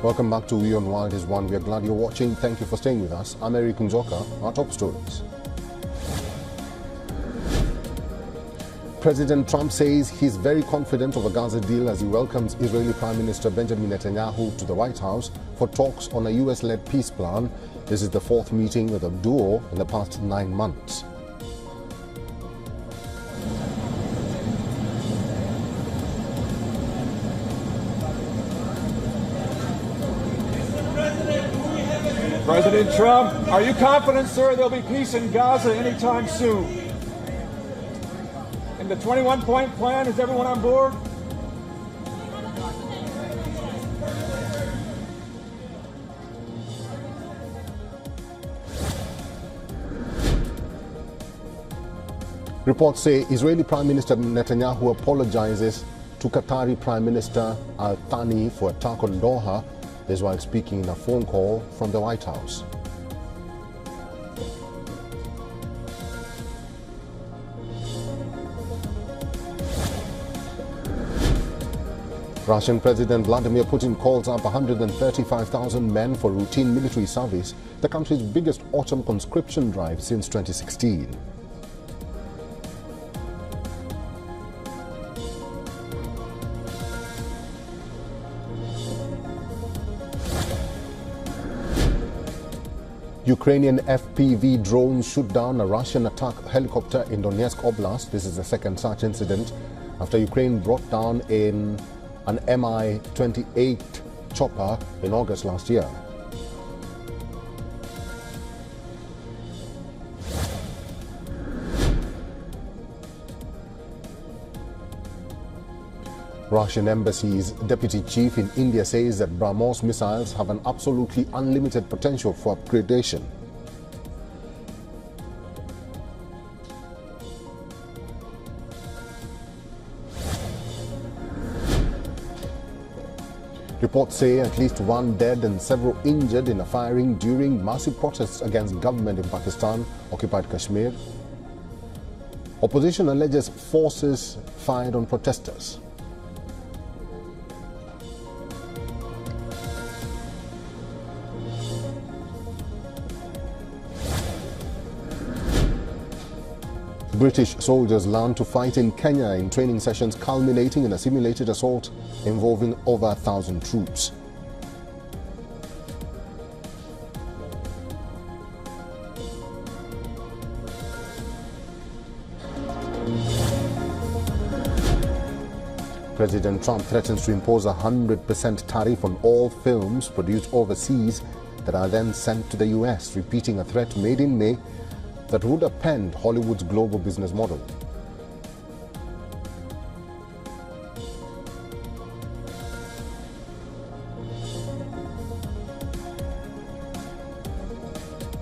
Welcome back to We on Wild is One. We are glad you're watching. Thank you for staying with us. I'm Eric Njoka. Our top stories. President Trump says he's very confident of a Gaza deal as he welcomes Israeli Prime Minister Benjamin Netanyahu to the White House for talks on a US-led peace plan. This is the fourth meeting with the duo in the past 9 months. President Trump, are you confident, sir, there'll be peace in Gaza anytime soon? And the 21-point plan, is everyone on board? Reports say Israeli Prime Minister Netanyahu apologizes to Qatari Prime Minister Al Thani for attack on Doha. This while speaking in a phone call from the White House. Russian President Vladimir Putin calls up 135,000 men for routine military service, the country's biggest autumn conscription drive since 2016. Ukrainian FPV drones shoot down a Russian attack helicopter in Donetsk Oblast. This is the second such incident after Ukraine brought down an Mi-28 chopper in August last year. Russian embassy's deputy chief in India says that BrahMos missiles have an absolutely unlimited potential for upgradation. Reports say at least one dead and several injured in a firing during massive protests against government in Pakistan-occupied Kashmir. Opposition alleges forces fired on protesters. British soldiers learned to fight in Kenya in training sessions culminating in a simulated assault involving over 1,000 troops. President Trump threatens to impose a 100% tariff on all films produced overseas that are then sent to the US, repeating a threat made in May that would upend Hollywood's global business model.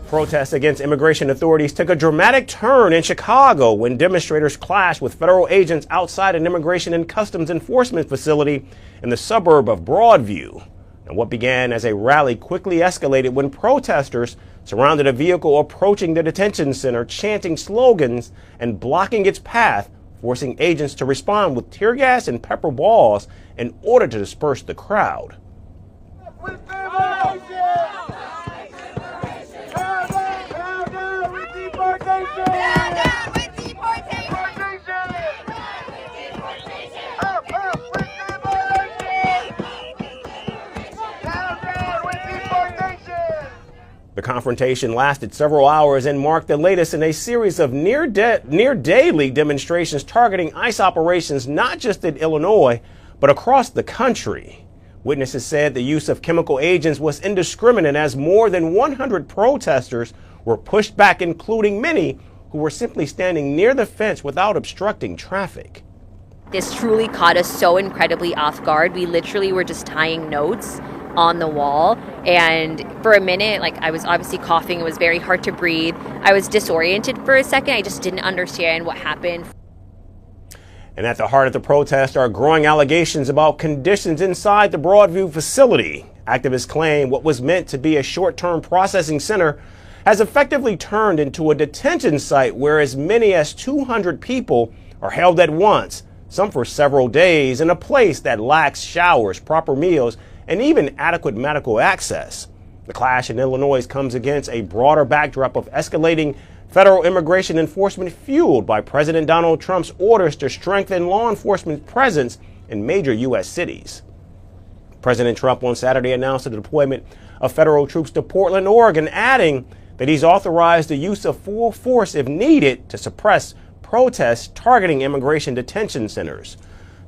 Protests against immigration authorities took a dramatic turn in Chicago when demonstrators clashed with federal agents outside an immigration and customs enforcement facility in the suburb of Broadview. And what began as a rally quickly escalated when protesters surrounded a vehicle approaching the detention center, chanting slogans and blocking its path, forcing agents to respond with tear gas and pepper balls in order to disperse the crowd. The confrontation lasted several hours and marked the latest in a series of near daily demonstrations targeting ICE operations not just in Illinois, but across the country. Witnesses said the use of chemical agents was indiscriminate as more than 100 protesters were pushed back, including many who were simply standing near the fence without obstructing traffic. This truly caught us so incredibly off guard. We literally were just tying notes on the wall, and for a minute, I was obviously coughing. It was very hard to breathe. I was disoriented for a second. I just didn't understand what happened. And at the heart of the protest are growing allegations about conditions inside the Broadview facility. Activists claim what was meant to be a short-term processing center has effectively turned into a detention site where as many as 200 people are held at once, some for several days, in a place that lacks showers, proper meals, and even adequate medical access. The clash in Illinois comes against a broader backdrop of escalating federal immigration enforcement fueled by President Donald Trump's orders to strengthen law enforcement presence in major U.S. cities. President Trump on Saturday announced the deployment of federal troops to Portland, Oregon, adding that he's authorized the use of full force if needed to suppress protests targeting immigration detention centers.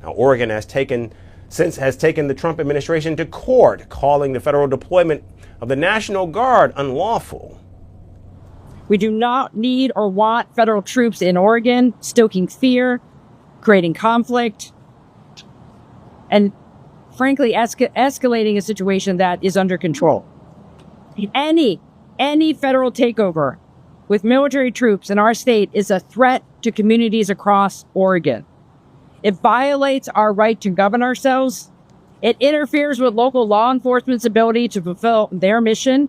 Now, Oregon has taken the Trump administration to court, calling the federal deployment of the National Guard unlawful. We do not need or want federal troops in Oregon stoking fear, creating conflict, and frankly escalating a situation that is under control. Any federal takeover with military troops in our state is a threat to communities across Oregon. It violates our right to govern ourselves. It interferes with local law enforcement's ability to fulfill their mission.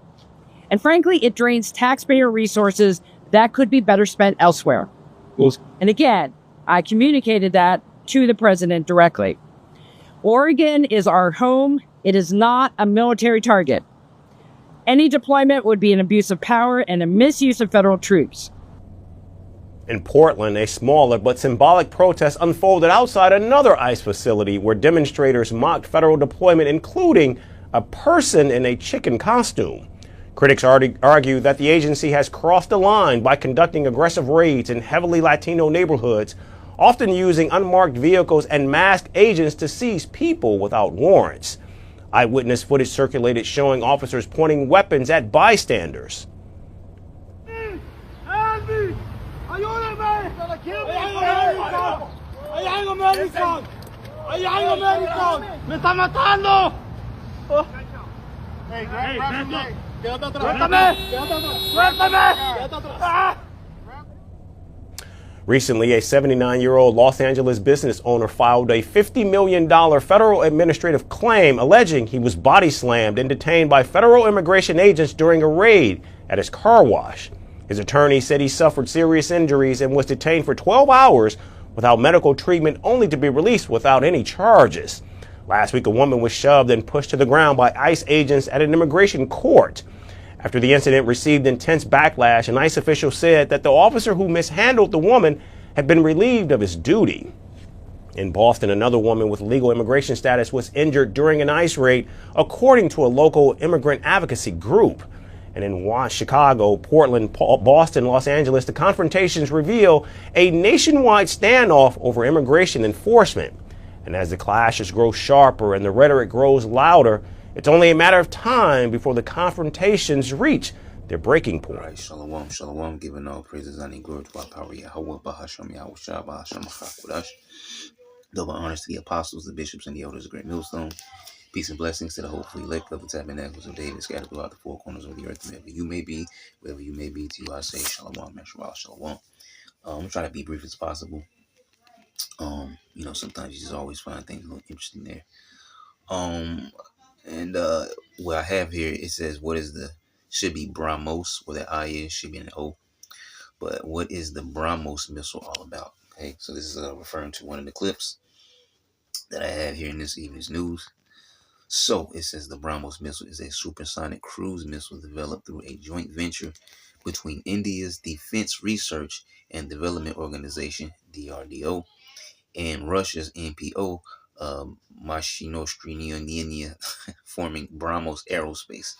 And frankly, it drains taxpayer resources that could be better spent elsewhere. And again, I communicated that to the president directly. Oregon is our home. It is not a military target. Any deployment would be an abuse of power and a misuse of federal troops. In Portland, a smaller but symbolic protest unfolded outside another ICE facility where demonstrators mocked federal deployment, including a person in a chicken costume. Critics argue that the agency has crossed the line by conducting aggressive raids in heavily Latino neighborhoods, often using unmarked vehicles and masked agents to seize people without warrants. Eyewitness footage circulated showing officers pointing weapons at bystanders. Recently, a 79-year-old Los Angeles business owner filed a $50 million federal administrative claim alleging he was body slammed and detained by federal immigration agents during a raid at his car wash. His attorney said he suffered serious injuries and was detained for 12 hours without medical treatment, only to be released without any charges. Last week, a woman was shoved and pushed to the ground by ICE agents at an immigration court. After the incident received intense backlash, an ICE official said that the officer who mishandled the woman had been relieved of his duty. In Boston, another woman with legal immigration status was injured during an ICE raid, according to a local immigrant advocacy group. And in Chicago, Portland, Boston, Los Angeles, the confrontations reveal a nationwide standoff over immigration enforcement. And as the clashes grow sharper and the rhetoric grows louder, it's only a matter of time before the confrontations reach their breaking point. All right, shalom, giving all praises and glory to our power, Yahweh, Bahasham, Yahweh, Bahasham, Chakodash. Double honors to the apostles, the bishops, and the elders of Great Millstone. Peace and blessings to the hopefully elect of the tabernacles of David scattered throughout the four corners of the earth, wherever you may be, to you I say shalom, Meshawah, shalom. I'm trying to be brief as possible. Sometimes you just always find things a little interesting there. And what I have here, it says, should be BrahMos, where the I is, should be an O. But what is the BrahMos missile all about? Okay, so this is referring to one of the clips that I have here in this evening's news. So it says the BrahMos missile is a supersonic cruise missile developed through a joint venture between India's Defense Research and Development Organization, DRDO, and Russia's NPO, Mashinostriniania, forming BrahMos Aerospace.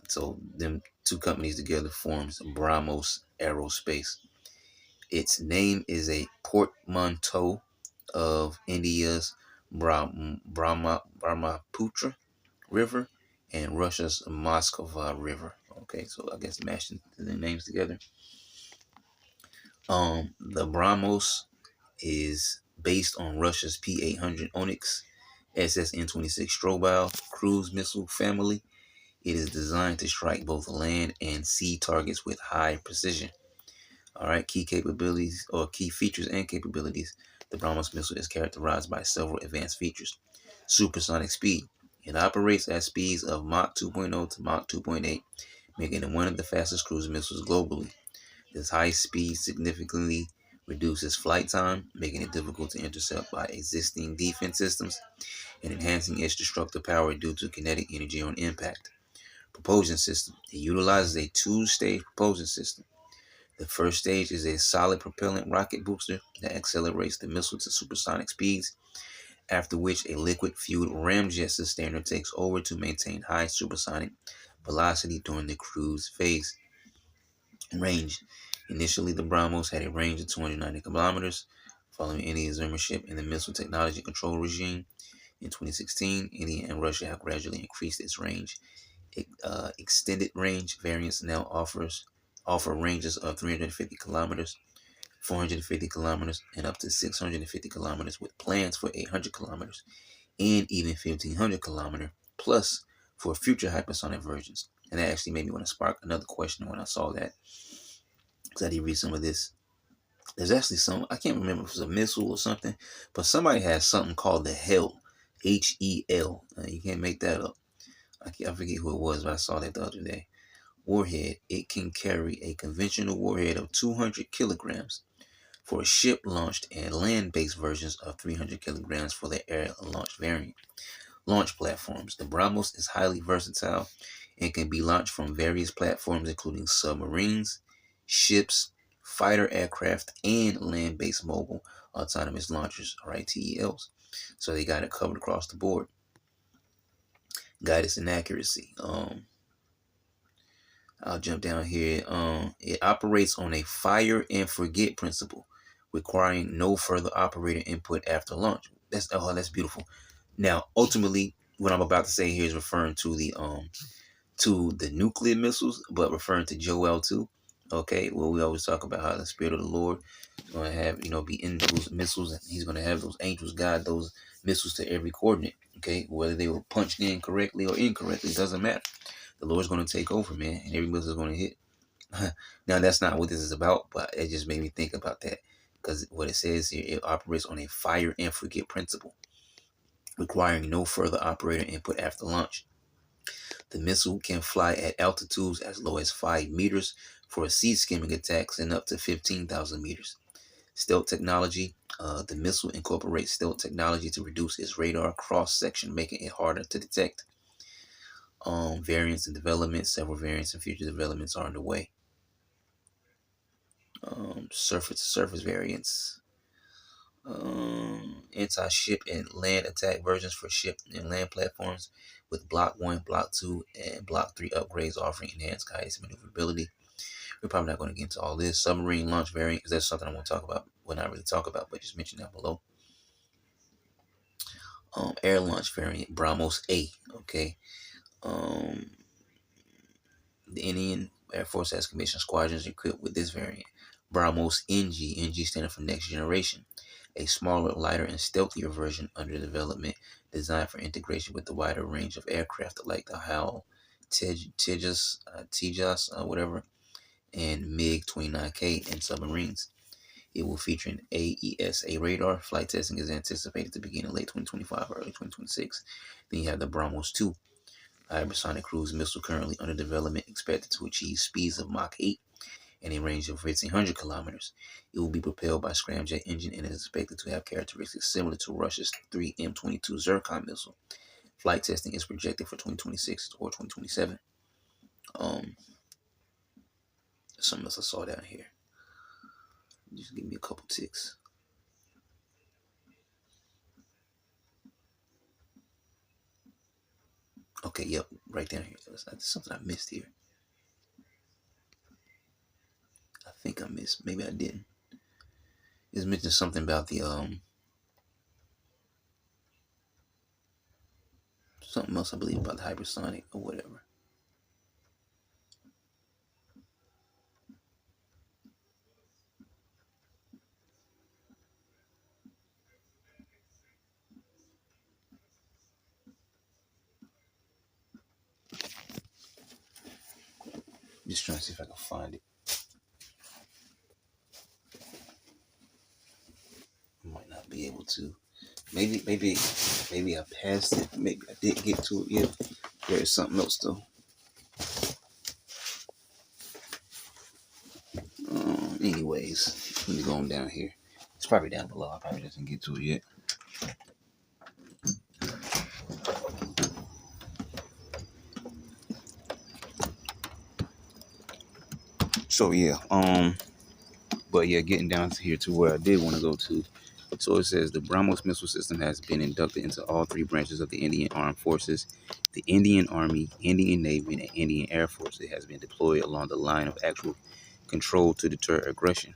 So them two companies together forms BrahMos Aerospace. Its name is a portmanteau of India's Brahmaputra River and Russia's Moskva River. Okay, so I guess mashing the names together. The BrahMos is based on Russia's P-800 Onyx SSN-26 Strobel cruise missile family. It is designed to strike both land and sea targets with high precision. All right, key features and capabilities. The BrahMos missile is characterized by several advanced features. Supersonic speed. It operates at speeds of Mach 2.0 to Mach 2.8, making it one of the fastest cruise missiles globally. This high speed significantly reduces flight time, making it difficult to intercept by existing defense systems, and enhancing its destructive power due to kinetic energy on impact. Propulsion system. It utilizes a two-stage propulsion system. The first stage is a solid propellant rocket booster that accelerates the missile to supersonic speeds, after which a liquid-fueled ramjet sustainer takes over to maintain high supersonic velocity during the cruise phase. Range. Initially, the BrahMos had a range of 290 kilometers. Following India's membership in the Missile Technology Control Regime in 2016, India and Russia have gradually increased its range. Extended range variants now offer ranges of 350 kilometers, 450 kilometers, and up to 650 kilometers, with plans for 800 kilometers and even 1500 kilometer plus for future hypersonic versions. And that actually made me want to spark another question when I saw that, because I did read some of this. There's actually some, I can't remember if it was a missile or something, but somebody has something called the HEL, H-E-L. You can't make that up. I forget who it was, but I saw that the other day. Warhead. It can carry a conventional warhead of 200 kilograms for a ship-launched and land-based versions of 300 kilograms for the air-launched variant. Launch platforms. The BrahMos is highly versatile and can be launched from various platforms, including submarines, ships, fighter aircraft, and land-based mobile autonomous launchers, or ITELs. So they got it covered across the board. Guidance and accuracy. I'll jump down here. It operates on a fire and forget principle, requiring no further operator input after launch. That's beautiful. Now, ultimately, what I'm about to say here is referring to the nuclear missiles, but referring to Joel too. Okay, well, we always talk about how the Spirit of the Lord is going to have, be in those missiles, and He's going to have those angels guide those missiles to every coordinate. Okay, whether they were punched in correctly or incorrectly, it doesn't matter. The Lord's going to take over, man, and every missile is going to hit. Now, that's not what this is about, but it just made me think about that, because what it says here, it operates on a fire and forget principle, requiring no further operator input after launch. The missile can fly at altitudes as low as 5 meters for sea skimming attacks and up to 15,000 meters. Stealth technology. The missile incorporates stealth technology to reduce its radar cross-section, making it harder to detect. Variants and development. Several variants and future developments are underway. Surface-to-surface variants. Anti-ship and land attack versions for ship and land platforms, with Block 1, Block 2, and Block 3 upgrades offering enhanced guidance and maneuverability. We're probably not going to get into all this. Submarine launch variant, because that's something I want to talk about. Well, not really talk about, but just mention that below. Air launch variant, BrahMos A. Okay. The Indian Air Force has commissioned squadrons equipped with this variant. BrahMos NG. NG standing for Next Generation. A smaller, lighter, and stealthier version under development, designed for integration with the wider range of aircraft like the HAL, Tejas, whatever, and MiG-29K and submarines. It will feature an AESA radar. Flight testing is anticipated to begin in late 2025 or early 2026. Then you have the BrahMos 2, hypersonic cruise missile currently under development, expected to achieve speeds of Mach 8 and a range of 1,500 kilometers. It will be propelled by scramjet engine and is expected to have characteristics similar to Russia's 3M22 Zircon missile. Flight testing is projected for 2026 or 2027. Something else I saw down here. Just give me a couple ticks. Okay, yep, right down here. There's something I missed here. I think I missed. Maybe I didn't. It's mentioned something about the something else, I believe, about the hypersonic or whatever. Just trying to see if I can find it. I might not be able to. Maybe I passed it. Maybe I didn't get to it yet. There is something else though. Anyways, let me go on down here. It's probably down below. I probably just didn't get to it yet. So yeah, but yeah, getting down to here to where I did want to go to. So it says the BrahMos missile system has been inducted into all three branches of the Indian Armed Forces, the Indian Army, Indian Navy, and Indian Air Force. It has been deployed along the line of actual control to deter aggression.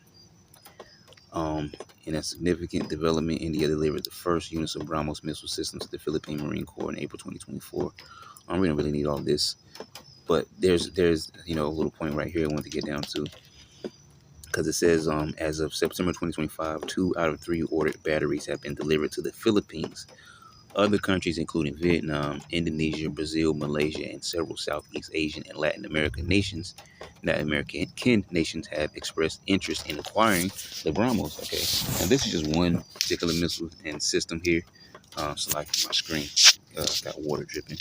In a significant development, India delivered the first units of BrahMos missile systems to the Philippine Marine Corps in April 2024. We don't really need all this, but there's a little point right here I want to get down to. Because it says, as of September 2025, 2 out of 3 ordered batteries have been delivered to the Philippines. Other countries, including Vietnam, Indonesia, Brazil, Malaysia, and several Southeast Asian and Latin American nations, have expressed interest in acquiring the BrahMos. Okay, and this is just one particular missile and system here. So like my screen got water dripping.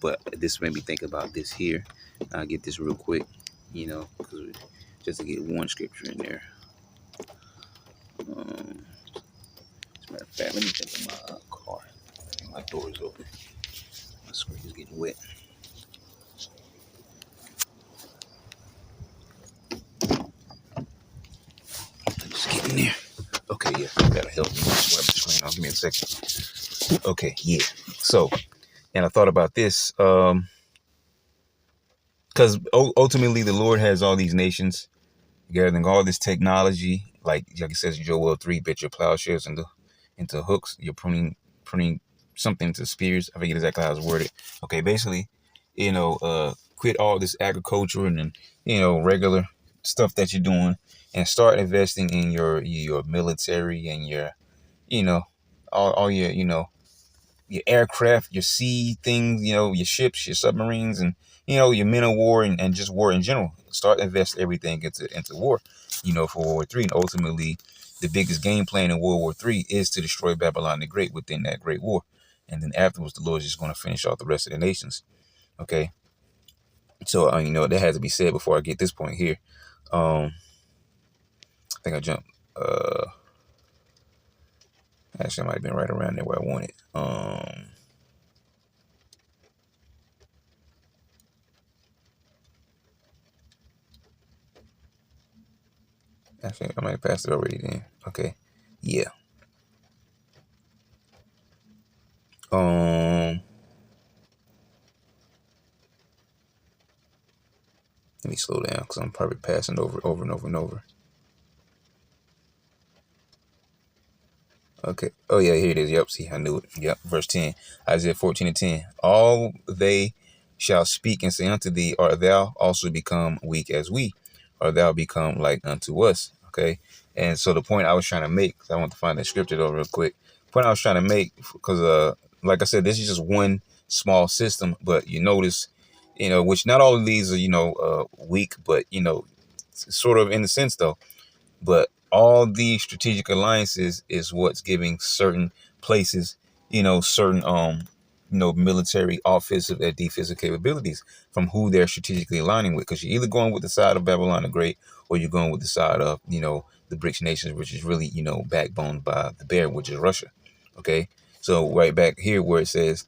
But this made me think about this here. I'll get this real quick, because just to get one scripture in there. As a matter of fact, let me jump in my car. My door is open. My screen is getting wet. Just get in there. Okay, yeah, that'll help me. Just wipe the screen off. Give me a second. Okay, yeah. So, and I thought about this, because ultimately the Lord has all these nations gathering all this technology, like it says in Joel 3, bet your plowshares into hooks. You're pruning something to spears. I forget exactly how it's worded. Okay, basically, quit all this agriculture and regular stuff that you're doing and start investing in your military and your all your your aircraft, your sea things, your ships, your submarines, and your men of war and just war in general. Start invest everything into war, for World War III. And ultimately, the biggest game plan in World War III is to destroy Babylon the Great within that Great War. And then afterwards, the Lord is just going to finish off the rest of the nations. Okay. So, that has to be said before I get this point here. I think I jumped. Actually, I might have been right around there where I wanted. Actually, I might have passed it already then. Okay. Yeah. Let me slow down because I'm probably passing over and over. Okay. Oh, yeah, here it is. Yep. See, I knew it. Yep. Verse 10. Isaiah 14:10. All they shall speak and say unto thee, art thou also become weak as we? Or thou become like unto us? Okay. And so the point I was trying to make, because I want to find that scripture though real quick. The point I was trying to make, because like I said, this is just one small system, but you notice, which not all of these are, weak, but, sort of in a sense though. But all these strategic alliances is what's giving certain places, certain, military, offensive, and defensive capabilities from who they're strategically aligning with. Because you're either going with the side of Babylon the Great, or you're going with the side of, the BRICS nations, which is really, backboned by the bear, which is Russia. Okay. So right back here where it says,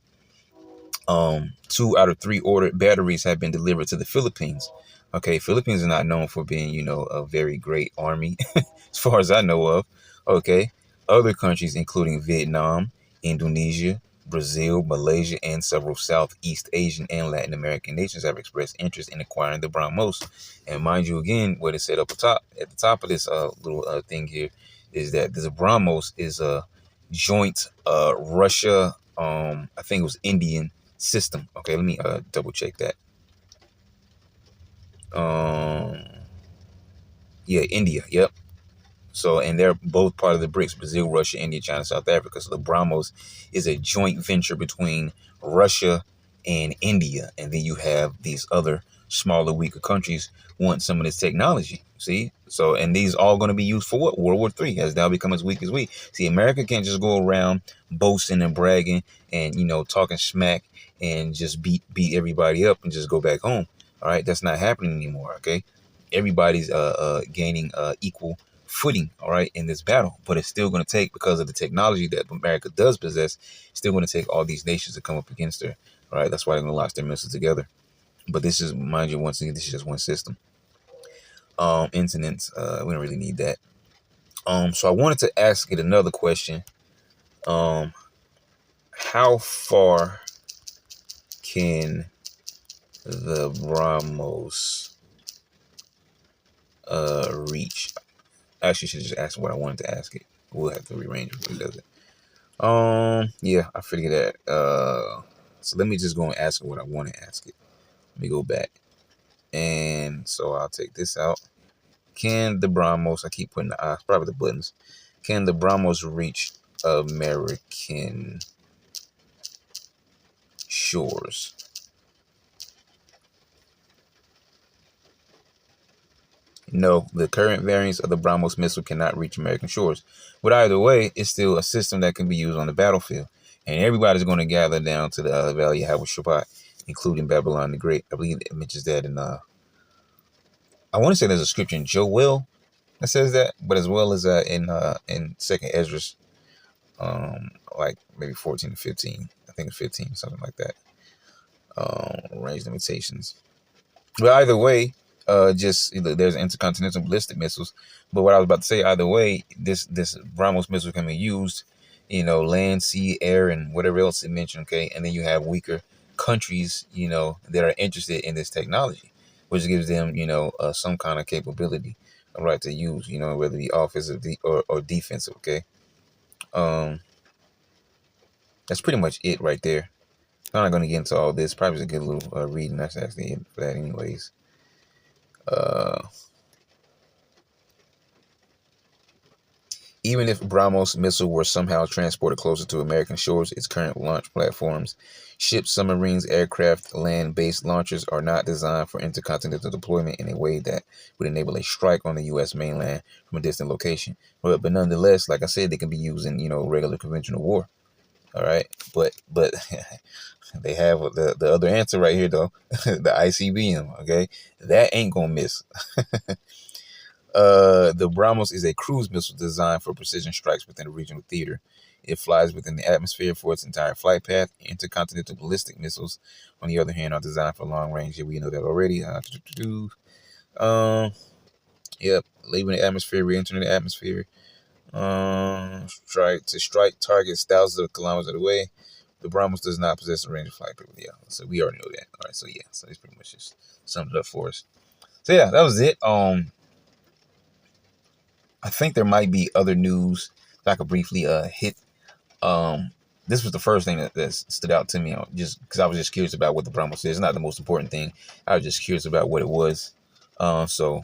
2 out of 3 ordered batteries have been delivered to the Philippines. Okay, Philippines are not known for being, a very great army, as far as I know of. Okay, other countries, including Vietnam, Indonesia, Brazil, Malaysia, and several Southeast Asian and Latin American nations have expressed interest in acquiring the BrahMos. And mind you, again, what it said at the top of this little thing here is that this BrahMos is a joint Russia, I think it was Indian system. Okay, let me double check that. Yeah, India. Yep. So, and they're both part of the BRICS: Brazil, Russia, India, China, South Africa. So the BrahMos is a joint venture between Russia and India. And then you have these other smaller, weaker countries want some of this technology. See? So, and these all going to be used for what? World War III has now become as weak as we. See, America can't just go around boasting and bragging and, talking smack and just beat everybody up and just go back home. All right. That's not happening anymore. Okay. everybody's gaining equal footing, all right, in this battle. But it's still going to take, because of the technology that America does possess, it's still going to take all these nations to come up against her, all right? That's why they're going to launch their missiles together. But this is, mind you, once again, this is just one system. Incidents, we don't really need that. So I wanted to ask it another question. How far can the BrahMos reach? Actually, I should just ask what I wanted to ask it. We'll have to rearrange it when it does it. Yeah, I figured that. So let me just go and ask it what I want to ask it. Let me go back. And so I'll take this out. Can the BrahMos, I keep putting the probably the buttons. Can the BrahMos reach American shores? No, the current variants of the BrahMos missile cannot reach American shores. But either way, it's still a system that can be used on the battlefield. And everybody's going to gather down to the Valley of Havashpahat, including Babylon the Great. I believe it mentions that in, I want to say there's a scripture in Joel that says that, but as well as in 2nd Ezra, like maybe 14 to 15. I think it's 15, something like that. Range limitations. But either way, just there's intercontinental ballistic missiles. But what I was about to say, either way, this BrahMos missile can be used, land, sea, air, and whatever else it mentioned. Okay, and then you have weaker countries, that are interested in this technology, which gives them, some kind of capability, right, to use, whether it be offensive or defensive. Okay, that's pretty much it right there. I'm not going to get into all this. Probably a good little reading. That's actually it for that, anyways. Even if BrahMos missile were somehow transported closer to American shores, its current launch platforms, ships, submarines, aircraft, land-based launchers are not designed for intercontinental deployment in a way that would enable a strike on the U.S. mainland from a distant location. But nonetheless, like I said, they can be used in, regular conventional war. All right, but they have the other answer right here, though. The ICBM, okay? That ain't gonna miss. The BrahMos is a cruise missile designed for precision strikes within a regional theater. It flies within the atmosphere for its entire flight path. Intercontinental ballistic missiles, on the other hand, are designed for long range. Yeah, we know that already. Yep, leaving the atmosphere, re-entering the atmosphere. Strike targets thousands of kilometers away. The BrahMos does not possess a range of flight. Yeah, so we already know that. All right, so yeah, so it's pretty much just summed it up for us. So yeah, that was it. I think there might be other news that I could briefly hit. This was the first thing that stood out to me, just because I was just curious about what the BrahMos is. It's not the most important thing. I was just curious about what it was. So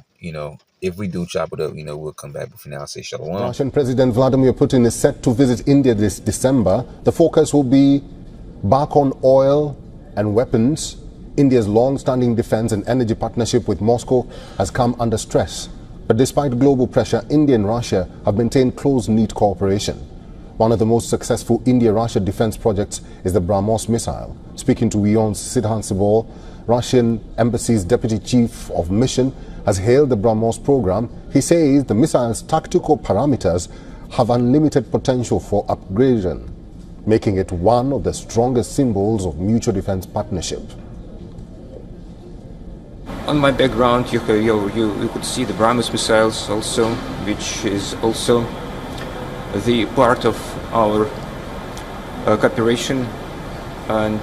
if we do chop it up, we'll come back. But for now, I'll say shalom. Russian President Vladimir Putin is set to visit India this December. The focus will be back on oil and weapons. India's long-standing defense and energy partnership with Moscow has come under stress. But despite global pressure, India and Russia have maintained close-knit cooperation. One of the most successful India-Russia defense projects is the BrahMos missile. Speaking to WION's Sidhan Sibol, Russian Embassy's Deputy Chief of Mission has hailed the BrahMos program. He says the missile's tactical parameters have unlimited potential for upgradation, making it one of the strongest symbols of mutual defense partnership. On my background, you could see the BrahMos missiles also, which is also the part of our cooperation, and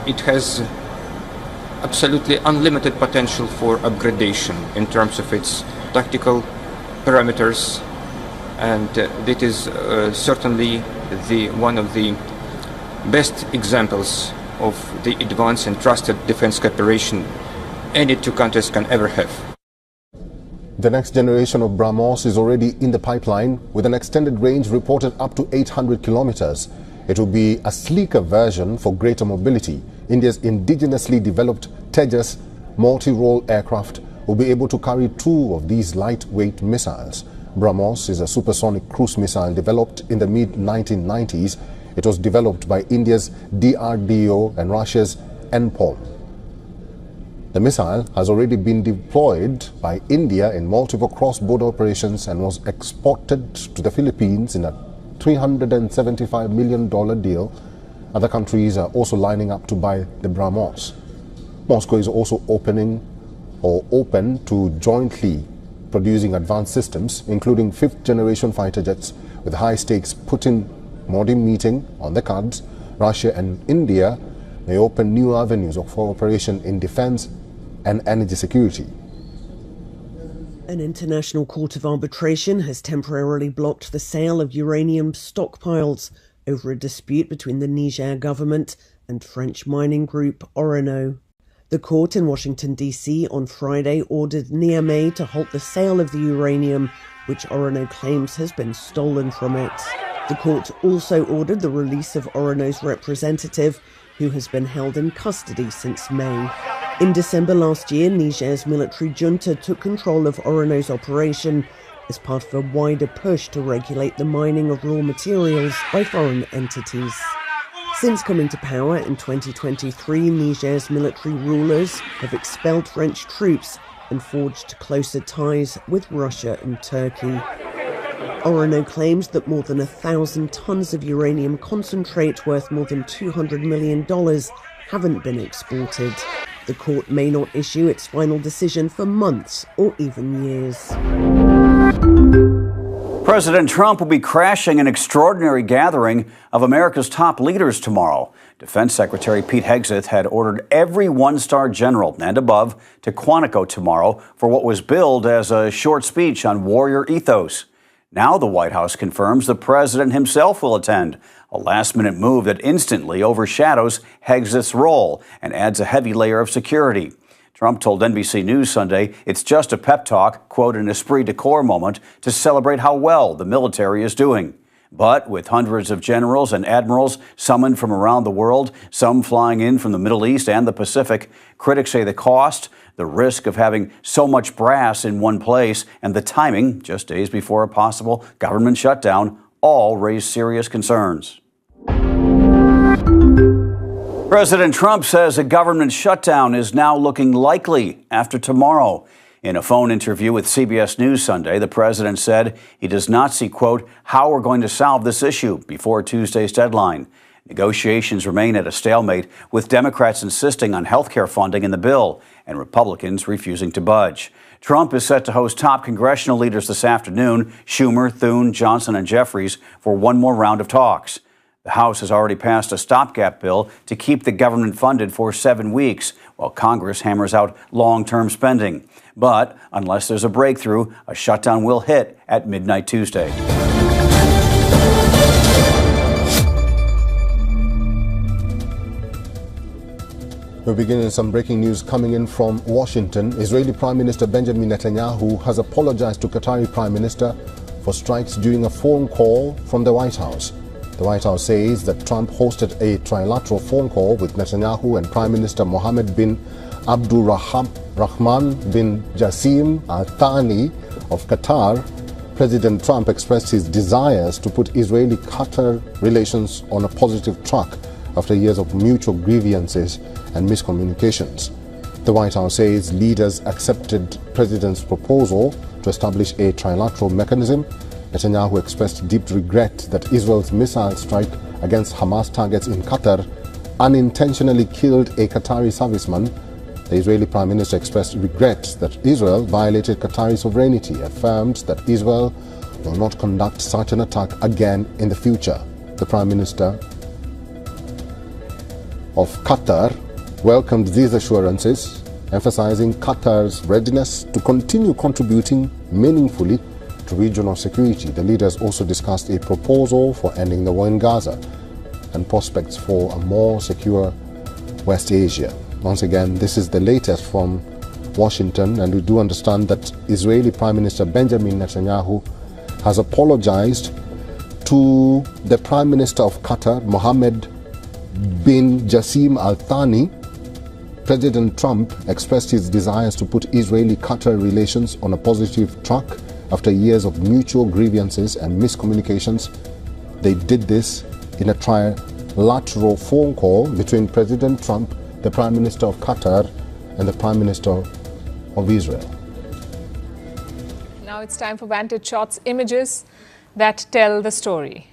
it has absolutely unlimited potential for upgradation in terms of its tactical parameters, and it is certainly one of the best examples of the advanced and trusted defense cooperation any two countries can ever have. The next generation of BrahMos is already in the pipeline, with an extended range reported up to 800 kilometers. It will be a sleeker version for greater mobility. India's indigenously developed Tejas multi-role aircraft will be able to carry 2 of these lightweight missiles. BrahMos is a supersonic cruise missile developed in the mid-1990s. It was developed by India's DRDO and Russia's NPOL. The missile has already been deployed by India in multiple cross-border operations and was exported to the Philippines in a $375 million deal. Other countries are also lining up to buy the BrahMos. Moscow is also open to jointly producing advanced systems, including fifth-generation fighter jets, with high-stakes Putin-Modi meeting on the cards. Russia and India may open new avenues of cooperation in defense and energy security. An international court of arbitration has temporarily blocked the sale of uranium stockpiles over a dispute between the Niger government and French mining group Orano. The court in Washington, D.C. on Friday ordered Niamey to halt the sale of the uranium, which Orano claims has been stolen from it. The court also ordered the release of Orano's representative, who has been held in custody since May. In December last year, Niger's military junta took control of Orano's operation as part of a wider push to regulate the mining of raw materials by foreign entities. Since coming to power in 2023, Niger's military rulers have expelled French troops and forged closer ties with Russia and Turkey. Orano claims that more than 1,000 tons of uranium concentrate worth more than $200 million haven't been exported. The court may not issue its final decision for months or even years. President Trump will be crashing an extraordinary gathering of America's top leaders tomorrow. Defense Secretary Pete Hegseth had ordered every one-star general and above to Quantico tomorrow for what was billed as a short speech on warrior ethos. Now the White House confirms the president himself will attend, a last-minute move that instantly overshadows Hegseth's role and adds a heavy layer of security. Trump told NBC News Sunday it's just a pep talk, quote, an esprit de corps moment to celebrate how well the military is doing. But with hundreds of generals and admirals summoned from around the world, some flying in from the Middle East and the Pacific, critics say the cost, the risk of having so much brass in one place, and the timing, just days before a possible government shutdown, all raise serious concerns. President Trump says a government shutdown is now looking likely after tomorrow. In a phone interview with CBS News Sunday, the president said he does not see, quote, how we're going to solve this issue before Tuesday's deadline. Negotiations remain at a stalemate, with Democrats insisting on health care funding in the bill and Republicans refusing to budge. Trump is set to host top congressional leaders this afternoon, Schumer, Thune, Johnson, and Jeffries, for one more round of talks. The House has already passed a stopgap bill to keep the government funded for 7 weeks, while Congress hammers out long-term spending. But unless there's a breakthrough, a shutdown will hit at midnight Tuesday. We're beginning some breaking news coming in from Washington. Israeli Prime Minister Benjamin Netanyahu has apologized to Qatari Prime Minister for strikes during a phone call from the White House. The White House says that Trump hosted a trilateral phone call with Netanyahu and Prime Minister Mohammed bin Abdulrahman bin Jassim Al Thani of Qatar. President Trump expressed his desires to put Israeli-Qatar relations on a positive track after years of mutual grievances and miscommunications. The White House says leaders accepted President's proposal to establish a trilateral mechanism. Netanyahu expressed deep regret that Israel's missile strike against Hamas targets in Qatar unintentionally killed a Qatari serviceman. The Israeli Prime Minister expressed regret that Israel violated Qatari sovereignty, affirmed that Israel will not conduct such an attack again in the future. The Prime Minister of Qatar welcomed these assurances, emphasizing Qatar's readiness to continue contributing meaningfully to regional security. The leaders also discussed a proposal for ending the war in Gaza and prospects for a more secure West Asia. Once again, this is the latest from Washington, and we do understand that Israeli Prime Minister Benjamin Netanyahu has apologized to the Prime Minister of Qatar, Mohammed bin Jassim Al Thani. President Trump expressed his desires to put Israeli-Qatar relations on a positive track after years of mutual grievances and miscommunications. They did this in a trilateral phone call between President Trump, the Prime Minister of Qatar, and the Prime Minister of Israel. Now it's time for Vantage Shots, images that tell the story.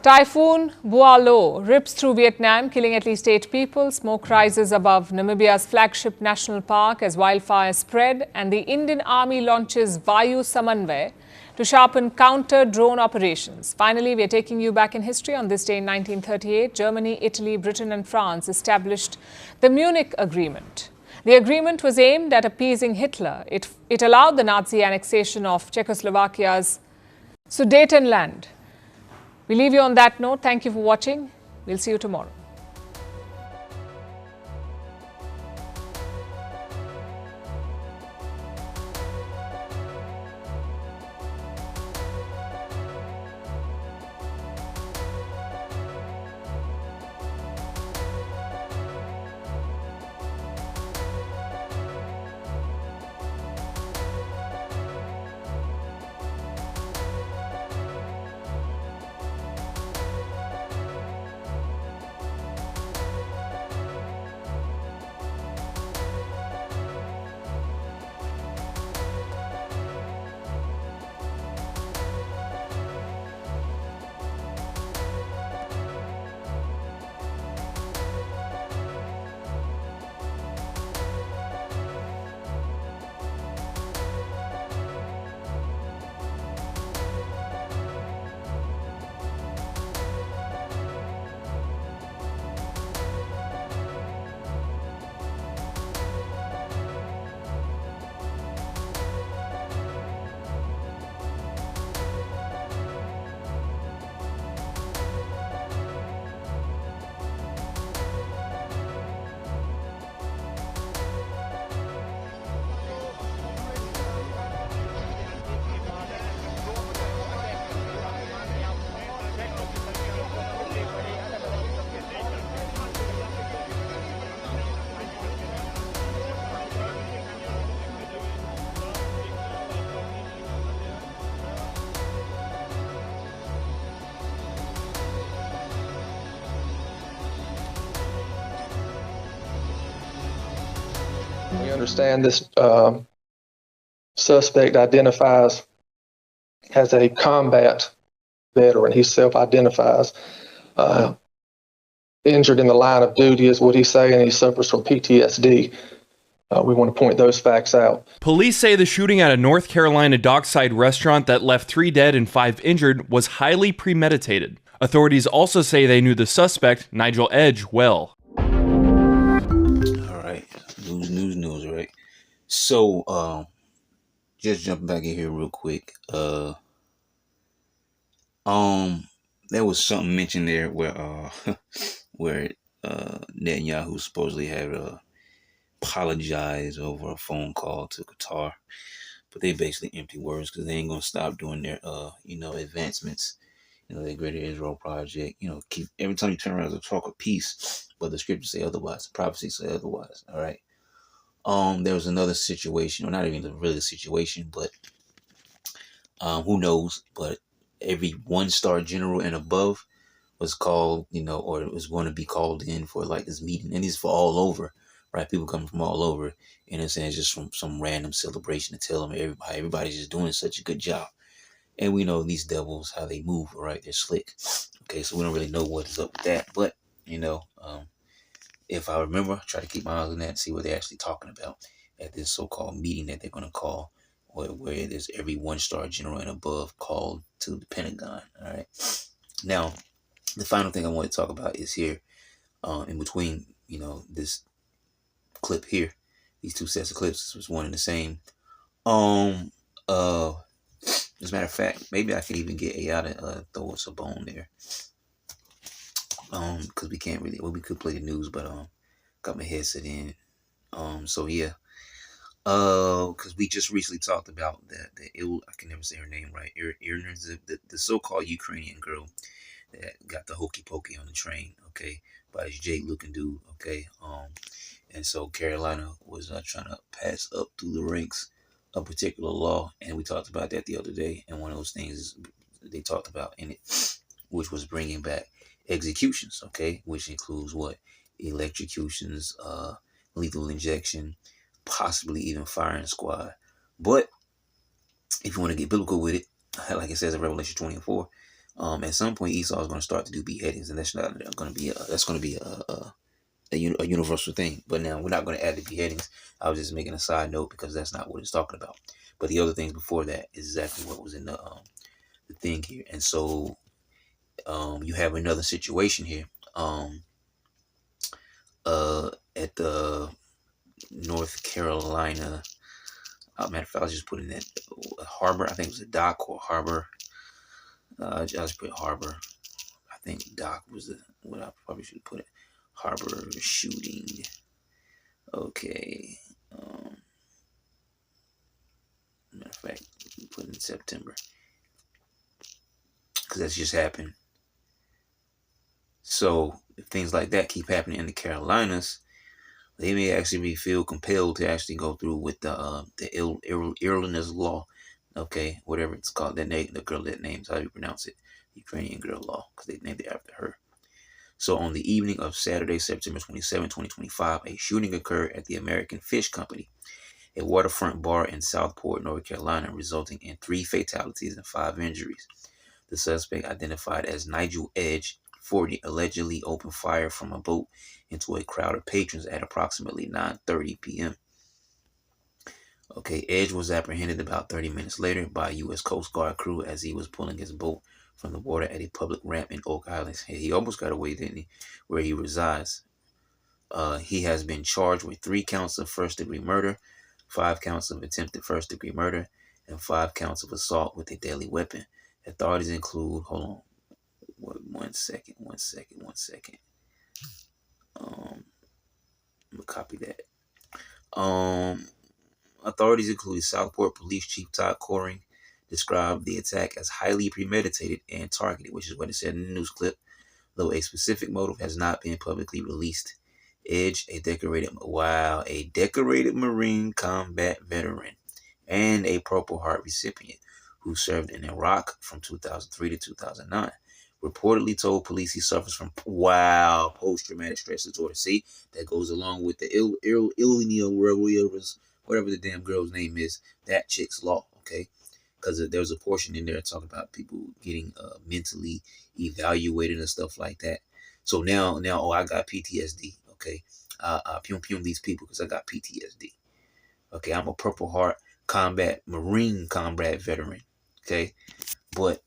Typhoon Boalo rips through Vietnam, killing at least 8 people. Smoke rises above Namibia's flagship national park as wildfires spread, and the Indian Army launches Vayu Samanvay to sharpen counter-drone operations. Finally, we are taking you back in history. On this day in 1938, Germany, Italy, Britain and France established the Munich Agreement. The agreement was aimed at appeasing Hitler. It allowed the Nazi annexation of Czechoslovakia's Sudetenland. We leave you on that note. Thank you for watching. We'll see you tomorrow. We understand this suspect identifies as a combat veteran. He self-identifies injured in the line of duty is what he's saying. He suffers from PTSD. We want to point those facts out. Police say the shooting at a North Carolina dockside restaurant that left 3 dead and 5 injured was highly premeditated. Authorities also say they knew the suspect, Nigel Edge, well. News, right? So, just jumping back in here real quick. There was something mentioned there where where Netanyahu supposedly had apologized over a phone call to Qatar, but they basically empty words because they ain't gonna stop doing their advancements. The Greater Israel Project. Keep every time you turn around to talk of peace, but the scriptures say otherwise, the prophecies say otherwise. All right. There was another situation, or not even really a situation, but who knows? But every 1-star general and above was called, or was going to be called in for like this meeting, and it's for all over, right? People coming from all over, and it's just from some random celebration to tell them everybody's just doing such a good job. And we know these devils, how they move, right? They're slick. Okay, so we don't really know what is up with that. But, if I remember, try to keep my eyes on that and see what they're actually talking about at this so-called meeting that they're going to call, where there's every 1-star general and above called to the Pentagon. All right. Now, the final thing I want to talk about is here, in between, this clip here, these 2 sets of clips. This was one and the same. As a matter of fact, maybe I could even get AI to throw us a bone there. Because we can't really, we could play the news, but got my headset in. So yeah. Because we just recently talked about I can never say her name right. The so-called Ukrainian girl that got the hokey pokey on the train, okay, by this Jake looking dude, okay. And so Carolina was trying to pass up through the ranks a particular law, and we talked about that the other day, and one of those things they talked about in it, which was bringing back executions, okay, which includes what? Electrocutions, lethal injection, possibly even firing squad. But if you want to get biblical with it, like it says in Revelation 24, at some point Esau is going to start to do beheadings, and that's not going to be a universal thing. But now we're not going to add the beheadings. I was just making a side note because that's not what it's talking about. But the other things before that is exactly what was in the thing here. And so you have another situation here at the North Carolina. Matter of fact, I was just putting that harbor. I think it was a dock or harbor. I just put harbor. I think dock was what I probably should put it. Harbor shooting. Okay. Matter of fact, put in September, because that's just happened. So if things like that keep happening in the Carolinas, they may actually feel compelled to actually go through with the Irlanders law, okay, whatever it's called. That name, the girl, that name's how you pronounce it, Ukrainian girl law, because they named it after her. So on the evening of Saturday, September 27, 2025, a shooting occurred at the American Fish Company, a waterfront bar in Southport, North Carolina, resulting in 3 fatalities and 5 injuries. The suspect, identified as Nigel Edge, 40, allegedly opened fire from a boat into a crowd of patrons at approximately 9:30 p.m. Okay, Edge was apprehended about 30 minutes later by a U.S. Coast Guard crew as he was pulling his boat from the water at a public ramp in Oak Island. He almost got away, didn't he, where he resides. He has been charged with 3 counts of first-degree murder, 5 counts of attempted first-degree murder, and 5 counts of assault with a deadly weapon. Authorities include, hold on, one second. I'm gonna copy that. Authorities including Southport Police Chief Todd Coring described the attack as highly premeditated and targeted, which is what it said in the news clip, though a specific motive has not been publicly released. Edge, a decorated Marine combat veteran and a Purple Heart recipient who served in Iraq from 2003 to 2009, reportedly told police he suffers from post-traumatic stress disorder. See, that goes along with the whatever the damn girl's name is, that chick's law, okay? Because there's a portion in there talking about people getting mentally evaluated and stuff like that. So now, I got PTSD, okay? I pum these people because I got PTSD. Okay, I'm a Purple Heart Marine combat veteran, okay? But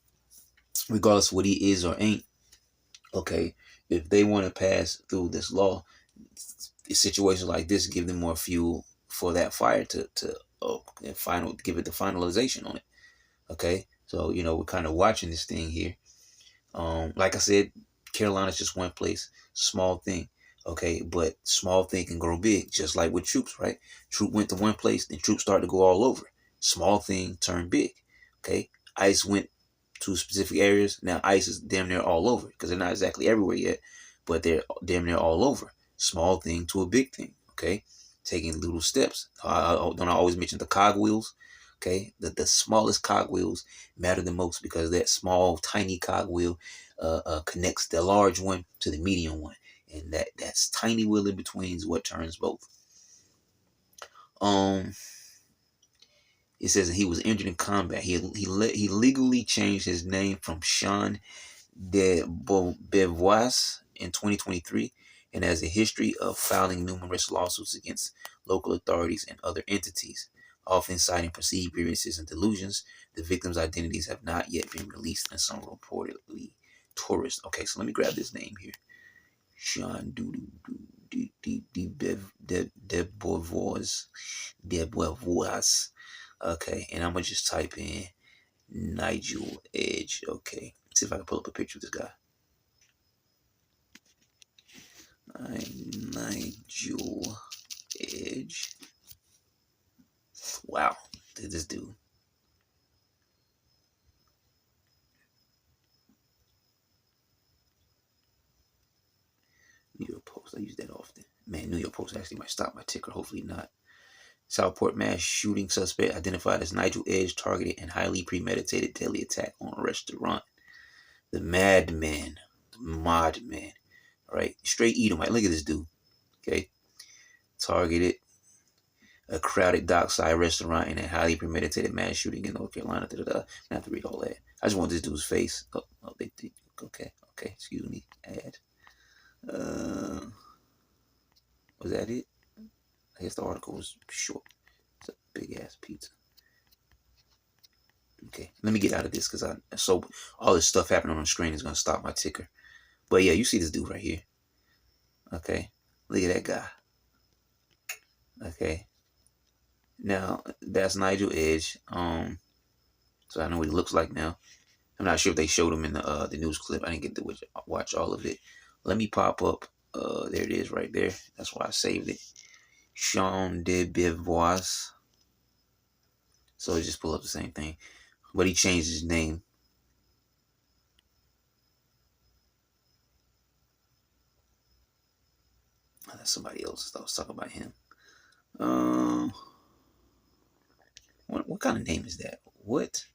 regardless of what he is or ain't, okay, if they want to pass through this law, situations like this give them more fuel for that fire to give it the finalization on it. Okay, so we're kind of watching this thing here. Like I said, Carolina's just one place, small thing. Okay, but small thing can grow big, just like with troops, right? Troop went to one place, then troops started to go all over. Small thing turned big. Okay, ICE went to specific areas. Now ICE is damn near all over because they're not exactly everywhere yet, but they're damn near all over. Small thing to a big thing. Okay, taking little steps. Don't I always mention the cogwheels? Okay, the smallest cogwheels matter the most because that small, tiny cogwheel connects the large one to the medium one, and that's tiny wheel in between is what turns both. It says that he was injured in combat. He legally changed his name from Sean de Beauvois in 2023 and has a history of filing numerous lawsuits against local authorities and other entities, often citing perceived grievances and delusions. The victims' identities have not yet been released, and some reportedly tourists. Okay, so let me grab this name here. Sean de Beauvois. Okay, and I'm going to just type in Nigel Edge. Okay, let's see if I can pull up a picture of this guy. Nigel Edge. Wow, this dude. New York Post, I use that often. Man, New York Post actually might stop my ticker, hopefully not. Southport mass shooting suspect identified as Nigel Edge targeted and highly premeditated deadly attack on a restaurant. The madman, right? Straight Edomite. Look at this dude. Okay, targeted a crowded dockside restaurant in a highly premeditated mass shooting in North Carolina. I don't have to read all that. I just want this dude's face. Okay, excuse me. Add. Was that it? I guess the article was short. It's a big ass pizza. Okay, let me get out of this because all this stuff happening on the screen is gonna stop my ticker. But yeah, you see this dude right here. Okay, look at that guy. Okay, now that's Nigel Edge. So I know what he looks like now. I'm not sure if they showed him in the news clip. I didn't get to watch all of it. Let me pop up. There it is right there. That's why I saved it. Sean de Beauvois. So just pull up the same thing. But he changed his name. That's somebody else. I was talking about him. What kind of name is that? What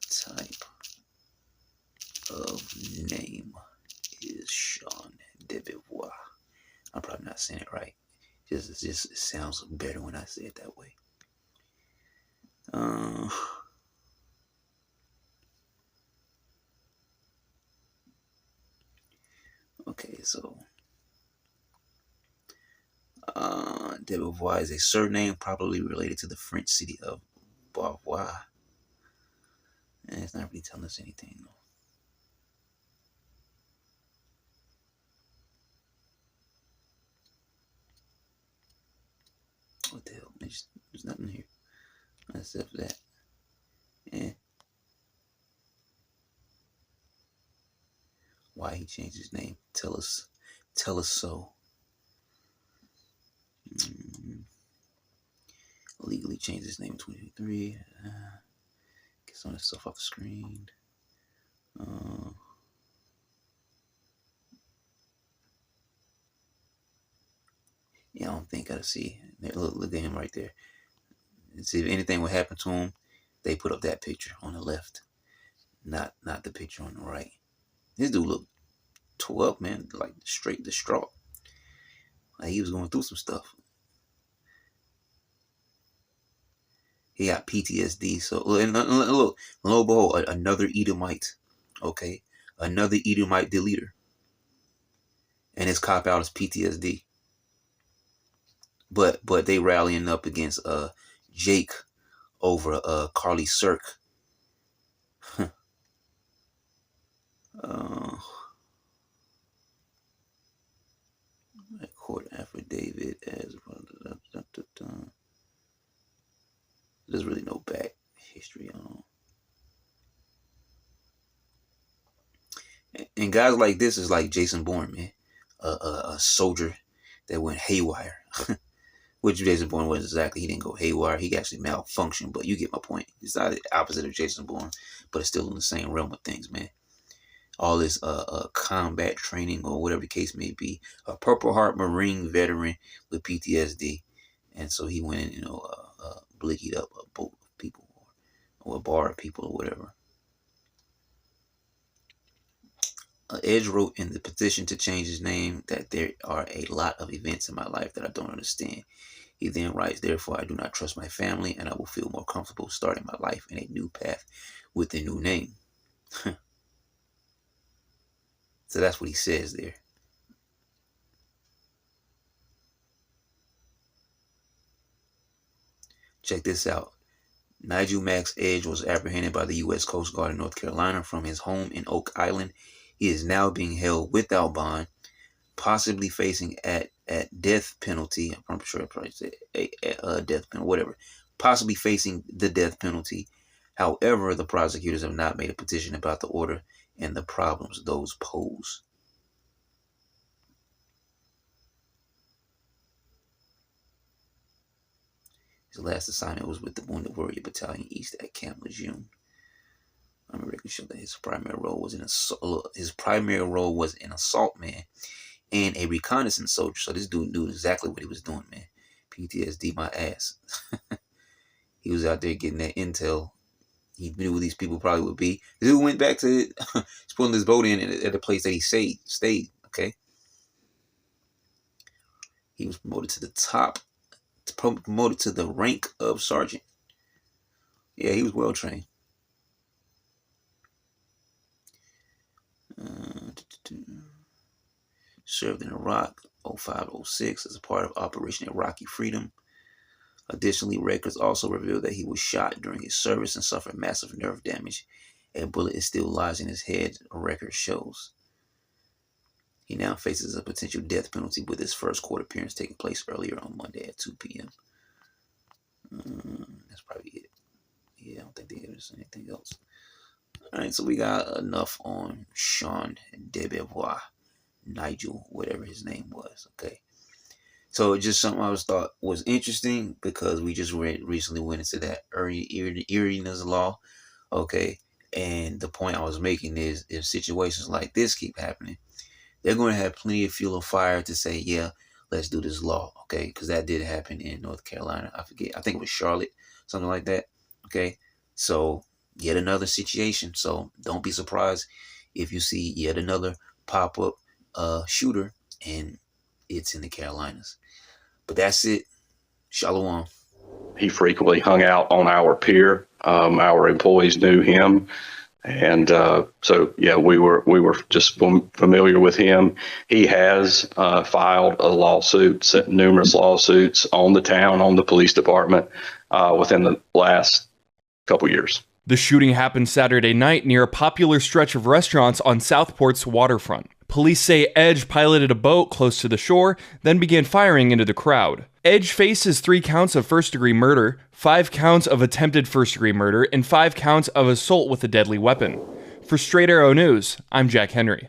type of name is Sean de Beauvois? I'm probably not saying it right. It sounds better when I say it that way. Okay, so de Beauvois is a surname probably related to the French city of Beauvoir. And it's not really telling us anything though. What the hell? There's nothing here except that. Yeah. Why he changed his name? Tell us so. Legally changed his name in 2023. Get some of this stuff off the screen. Yeah, I don't think I see. Look at him right there. See if anything would happen to him, they put up that picture on the left, not the picture on the right. This dude looked tore up, man, like straight distraught. Like he was going through some stuff. He got PTSD. So look, lo and behold, another Edomite. Okay, another Edomite deleter, and his cop out is PTSD. But they rallying up against Jake over Carly Cirque. Court affidavit as there's really no back history on. And guys like this is like Jason Bourne, man, a soldier that went haywire. Which Jason Bourne was exactly. He didn't go haywire. He actually malfunctioned, but you get my point. It's not the opposite of Jason Bourne, but it's still in the same realm of things, man. All this combat training or whatever the case may be. A Purple Heart Marine veteran with PTSD. And so he went and, blickied up a boat of people or a bar of people or whatever. Edge wrote in the petition to change his name that there are a lot of events in my life that I don't understand. He then writes, therefore, I do not trust my family and I will feel more comfortable starting my life in a new path with a new name. So that's what he says there. Check this out. Nigel Max Edge was apprehended by the U.S. Coast Guard in North Carolina from his home in Oak Island. He is now being held without bond, possibly facing at death penalty. I'm sure I probably said a death penalty, whatever. Possibly facing the death penalty. However, the prosecutors have not made a petition about the order and the problems those pose. His last assignment was with the Wounded Warrior Battalion East at Camp Lejeune. I'm making sure that his primary role was an assault man and a reconnaissance soldier. So this dude knew exactly what he was doing, man. PTSD my ass. He was out there getting that intel. He knew where these people probably would be. This dude went back to pulling this boat in at the place that he stayed. Okay. He was promoted to the top, promoted to the rank of sergeant. Yeah, he was well trained. Served in Iraq 05-06 as a part of Operation Iraqi Freedom. Additionally, records also reveal that he was shot during his service and suffered massive nerve damage. A bullet is still lodged in his head, a record shows. He now faces a potential death penalty with his first court appearance taking place earlier on Monday at 2 p.m. That's probably it. Yeah, I don't think there's anything else. All right, so we got enough on Sean Debevoise, Nigel, whatever his name was. Okay, so just something I thought was interesting because we just recently went into that eeriness law. Okay, and the point I was making is if situations like this keep happening, they're going to have plenty of fuel and fire to say, yeah, let's do this law. Okay, because that did happen in North Carolina. I think it was Charlotte, something like that. Okay, so yet another situation. So don't be surprised if you see yet another pop-up shooter and it's in the Carolinas. But that's it. Shalom. He frequently hung out on our pier. Our employees knew him. And so, yeah, we were just familiar with him. He has filed a lawsuit, numerous lawsuits on the town, on the police department within the last couple years. The shooting happened Saturday night near a popular stretch of restaurants on Southport's waterfront. Police say Edge piloted a boat close to the shore, then began firing into the crowd. Edge faces 3 counts of first-degree murder, 5 counts of attempted first-degree murder, and 5 counts of assault with a deadly weapon. For Straight Arrow News, I'm Jack Henry.